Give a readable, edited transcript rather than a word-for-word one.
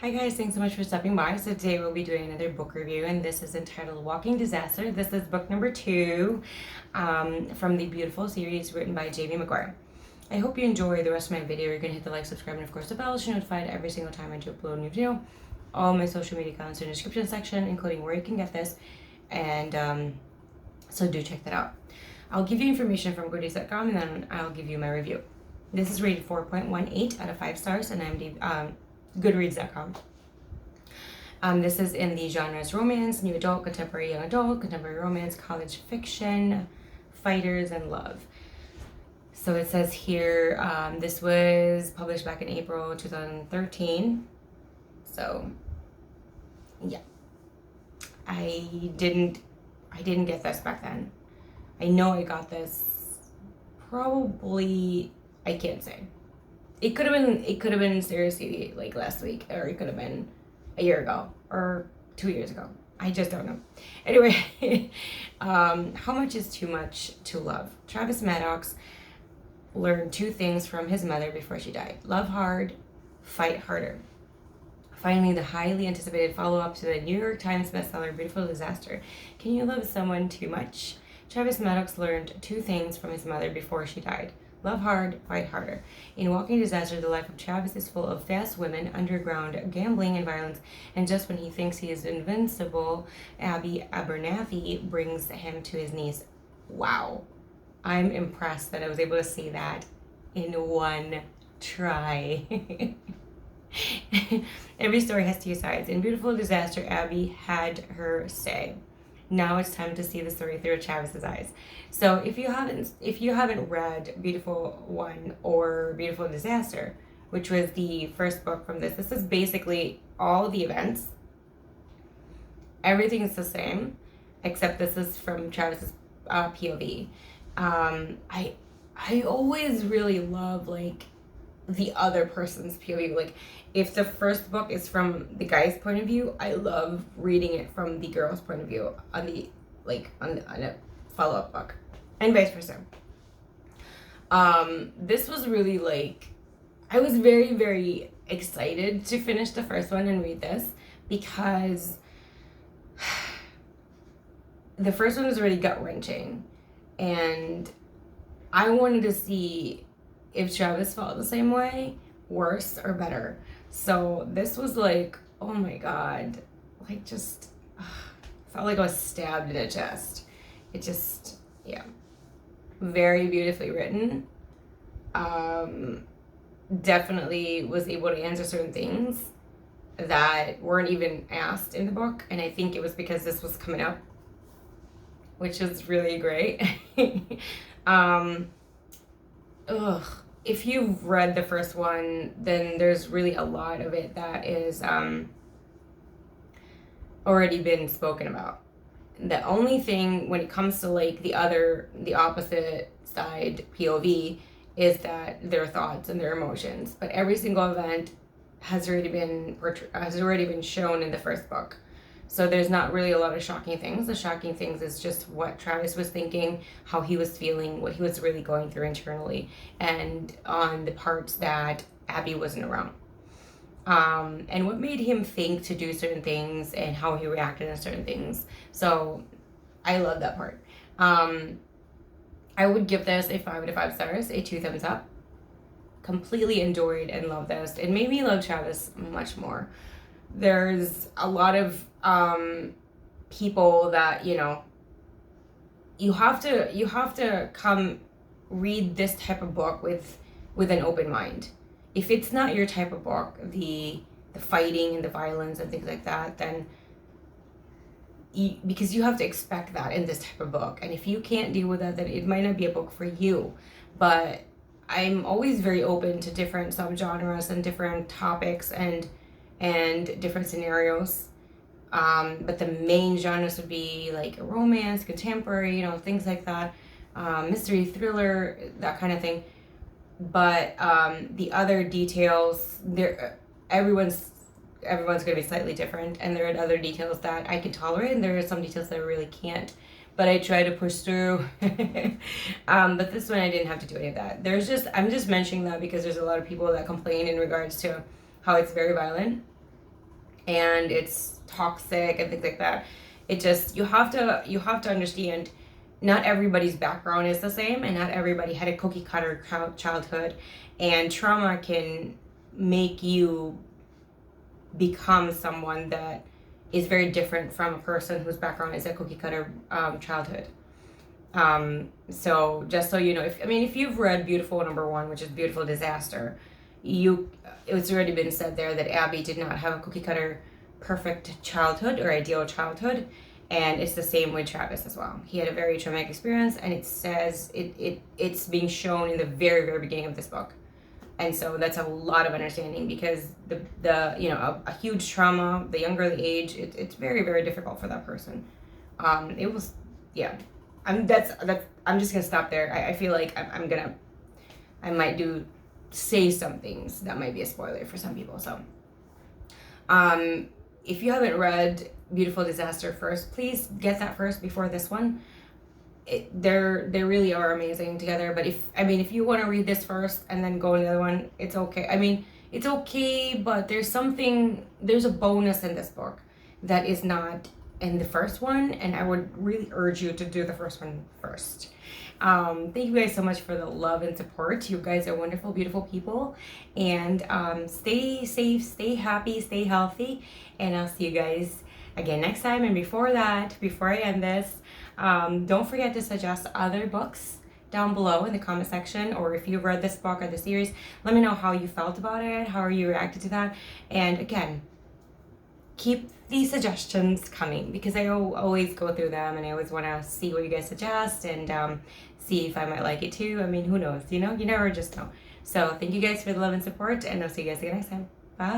Hi guys, thanks so much for stopping by. So today we'll be doing another book review, and this is entitled Walking Disaster. This is book number 2 from the beautiful series written by Jamie McGuire. I hope you enjoy the rest of my video. You're going to hit the like, subscribe, and of course the bell so you're notified every single time I do upload a new video. All my social media accounts in the description section, including where you can get this, and so do check that out. I'll give you information from goodies.com and then I'll give you my review. This is rated 4.18 out of 5 stars and I'm Goodreads.com. This is in the genres romance, new adult, contemporary young adult, contemporary romance, college fiction, fighters, and love. So it says here, this was published back in April 2013. So, yeah. I didn't get this back then. I know I got this probably, I can't say. It could have been seriously like last week, or it could have been a year ago or 2 years ago. I just don't know. Anyway, how much is too much to love? Travis Maddox learned 2 things from his mother before she died: love hard, fight harder. Finally, the highly anticipated follow-up to the New York Times bestseller Beautiful Disaster. Can you love someone too much? Travis Maddox learned 2 things from his mother before she died: love hard, fight harder. In Walking Disaster, the life of Travis is full of fast women, underground gambling, and violence. And just when he thinks he is invincible, Abby Abernathy brings him to his knees. Wow. I'm impressed that I was able to say that in one try. Every story has 2 sides. In Beautiful Disaster, Abby had her say. Now it's time to see the story through Travis's eyes. So if you haven't read Beautiful One or Beautiful Disaster, which was the first book from this is basically all the events. Everything is the same, except this is from Travis's POV. I always really love like the other person's POV. Like if the first book is from the guy's point of view, I love reading it from the girl's point of view on a follow-up book, and vice versa. This was really like, I was very, very excited to finish the first one and read this because the first one was already gut-wrenching, and I wanted to see if Travis felt the same way, worse or better. So this was like, oh my god, like just felt like I was stabbed in the chest. It just, yeah, very beautifully written. Definitely was able to answer certain things that weren't even asked in the book, and I think it was because this was coming up, which is really great. If you've read the first one, then there's really a lot of it that is already been spoken about. The only thing when it comes to like the opposite side POV is that their thoughts and their emotions. But every single event has already been shown in the first book. So there's not really a lot of shocking things. The shocking things is just what Travis was thinking, how he was feeling, what he was really going through internally, and on the parts that Abby wasn't around. And what made him think to do certain things and how he reacted to certain things. So I love that part. I would give this a 5 out of 5 stars, a 2 thumbs up. Completely enjoyed and loved this. It made me love Travis much more. There's a lot of people that, you know, you have to come read this type of book with an open mind. If it's not your type of book, the fighting and the violence and things like that, then because you have to expect that in this type of book, and if you can't deal with that, then it might not be a book for you. But I'm always very open to different subgenres and different topics and different scenarios. But the main genres would be like romance, contemporary, you know, things like that, mystery, thriller, that kind of thing. But the other details, everyone's going to be slightly different, and there are other details that I can tolerate, and there are some details that I really can't. But I try to push through. But this one I didn't have to do any of that. I'm just mentioning that because there's a lot of people that complain in regards to how it's very violent. and it's toxic and things like that. It just, you have to understand, not everybody's background is the same, and not everybody had a cookie cutter childhood, and trauma can make you become someone that is very different from a person whose background is a cookie cutter childhood. So just so you know, if you've read Beautiful Number One, which is Beautiful Disaster, it's already been said there that Abby did not have a cookie cutter perfect childhood or ideal childhood, and it's the same with Travis as well. He had a very traumatic experience, and it says it's being shown in the very, very beginning of this book. And so that's a lot of understanding, because the a huge trauma, the younger the age, it's very, very difficult for that person. It was, yeah. I'm just gonna stop there. I feel like I might say some things that might be a spoiler for some people. So, if you haven't read Beautiful Disaster first, please get that first before this one. They really are amazing together. But if you want to read this first and then go to the other one, it's okay. It's okay, but there's a bonus in this book that is not in the first one, and I would really urge you to do the first one first. Thank you guys so much for the love and support. You guys are wonderful, beautiful people, and stay safe, stay happy, stay healthy, and I'll see you guys again next time. And before I end this, don't forget to suggest other books down below in the comment section, or if you've read this book or the series, let me know how you felt about it, how you reacted to that. And again, keep these suggestions coming, because I always go through them, and I always want to see what you guys suggest, and see if I might like it too. Who knows, you never just know. So thank you guys for the love and support, and I'll see you guys again next time. Bye.